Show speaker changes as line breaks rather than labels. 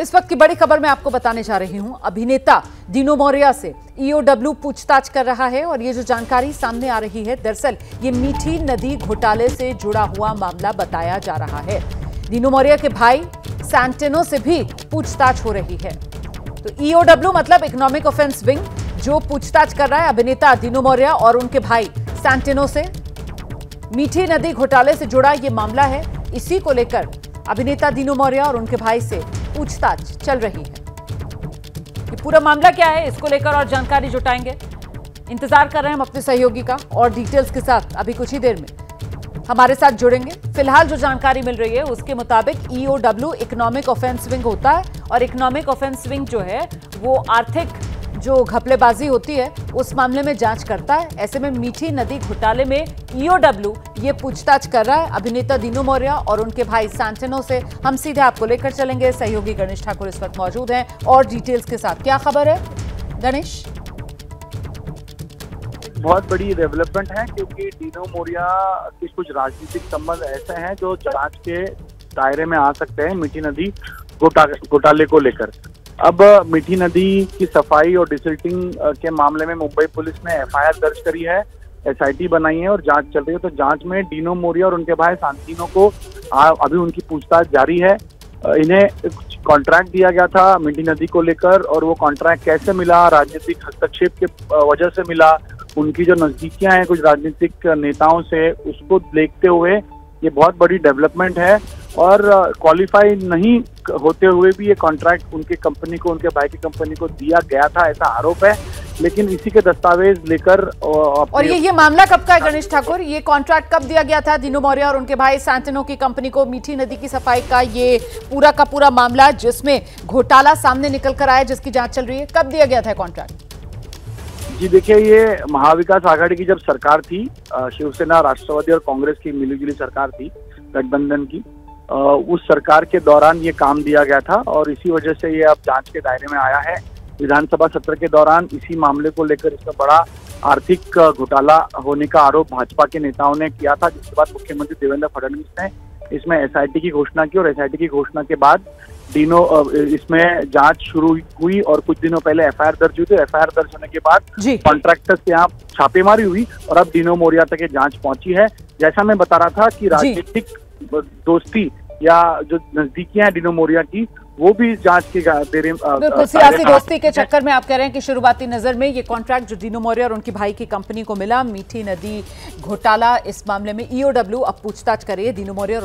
इस वक्त की बड़ी खबर मैं आपको बताने जा रही हूं। अभिनेता दीनू मौर्या से ईओडब्ल्यू पूछताछ कर रहा है और ये जो जानकारी सामने आ रही है, दरअसल ये मीठी नदी घोटाले से जुड़ा हुआ मामला बताया जा रहा है। दीनू मौर्या के भाई सैंटिनो से भी पूछताछ हो रही है। तो ईओडब्ल्यू मतलब इकोनॉमिक ऑफेंस विंग, जो पूछताछ कर रहा है अभिनेता दीनू मौर्या और उनके भाई सैंटिनो से। मीठी नदी घोटाले से जुड़ा ये मामला है। इसी को लेकर अभिनेता दीनू मौर्या और उनके भाई से पूछताछ चल रही है। ये पूरा मामला क्या है, इसको लेकर और जानकारी जुटाएंगे। इंतजार कर रहे हैं हम अपने सहयोगी का और डिटेल्स के साथ अभी कुछ ही देर में हमारे साथ जुड़ेंगे। फिलहाल जो जानकारी मिल रही है उसके मुताबिक ईओडब्ल्यू इकोनॉमिक ऑफेंस विंग होता है और इकोनॉमिक ऑफेंस विंग जो है वो आर्थिक जो घपलेबाजी होती है उस मामले में जांच करता है। ऐसे में मीठी नदी घोटाले में ईओडब्ल्यू ये पूछताछ कर रहा है अभिनेता दीनू मौर्या और उनके भाई सैंटिनो से। हम सीधे आपको लेकर चलेंगे। सहयोगी गणेश ठाकुर इस वक्त मौजूद हैं और डिटेल्स के साथ। क्या खबर है गणेश?
बहुत बड़ी डेवलपमेंट है क्योंकि दीनू मौर्या के कुछ राजनीतिक संबंध ऐसे हैं जो जांच के दायरे में आ सकते हैं मीठी नदी घोटाले को लेकर। अब मीठी नदी की सफाई और डिसिल्टिंग के मामले में मुंबई पुलिस ने एफआईआर दर्ज करी है, एसआईटी बनाई है और जांच चल रही है। तो जांच में दीनू मौर्या और उनके भाई सैंटिनो को अभी उनकी पूछताछ जारी है। इन्हें कॉन्ट्रैक्ट दिया गया था मीठी नदी को लेकर और वो कॉन्ट्रैक्ट कैसे मिला, राजनीतिक हस्तक्षेप के वजह से मिला, उनकी जो नजदीकियां हैं कुछ राजनीतिक नेताओं से, उसको देखते हुए ये बहुत बड़ी डेवलपमेंट है। और क्वालिफाई नहीं होते हुए भी ये कॉन्ट्रैक्ट उनके कंपनी को, उनके भाई की कंपनी को दिया गया था, ऐसा आरोप है। लेकिन इसी के दस्तावेज लेकर
और ये मामला कब का है गणेश ठाकुर? ये कॉन्ट्रैक्ट कब दिया गया था दीनू मौर्या और उनके भाई सैंटिनो की कंपनी को मीठी नदी की सफाई का? ये पूरा का पूरा मामला जिसमें घोटाला सामने निकल कर आया, जिसकी जांच चल रही है, कब दिया गया था कॉन्ट्रैक्ट?
जी देखिए, ये महाविकास आघाड़ी की जब सरकार थी, शिवसेना, राष्ट्रवादी और कांग्रेस की मिलीजुली सरकार थी, गठबंधन की, उस सरकार के दौरान ये काम दिया गया था और इसी वजह से ये अब जांच के दायरे में आया है। विधानसभा सत्र के दौरान इसी मामले को लेकर इसका बड़ा आर्थिक घोटाला होने का आरोप भाजपा के नेताओं ने किया था, जिसके बाद मुख्यमंत्री देवेंद्र फडणवीस ने इसमें एसआईटी की घोषणा की और एसआईटी की घोषणा के बाद इसमें जांच शुरू हुई और कुछ दिनों पहले एफआईआर दर्ज हुई। तो एफआईआर दर्ज होने के बाद कॉन्ट्रैक्टर्स के यहाँ छापेमारी हुई और अब दीनू मौर्या तक ये जांच पहुंची है। जैसा मैं बता रहा था कि राजनीतिक दोस्ती या जो नजदीकियां हैं दीनू मौर्या की, वो भी जांच के
बिल्कुल सियासी दोस्ती के चक्कर में आप कह रहे हैं कि शुरुआती नजर में ये कॉन्ट्रैक्ट जो दीनू मौर्या और उनकी भाई की कंपनी को मिला, मीठी नदी घोटाला, इस मामले में ईओडब्ल्यू अब पूछताछ करे दीनू मौर्या।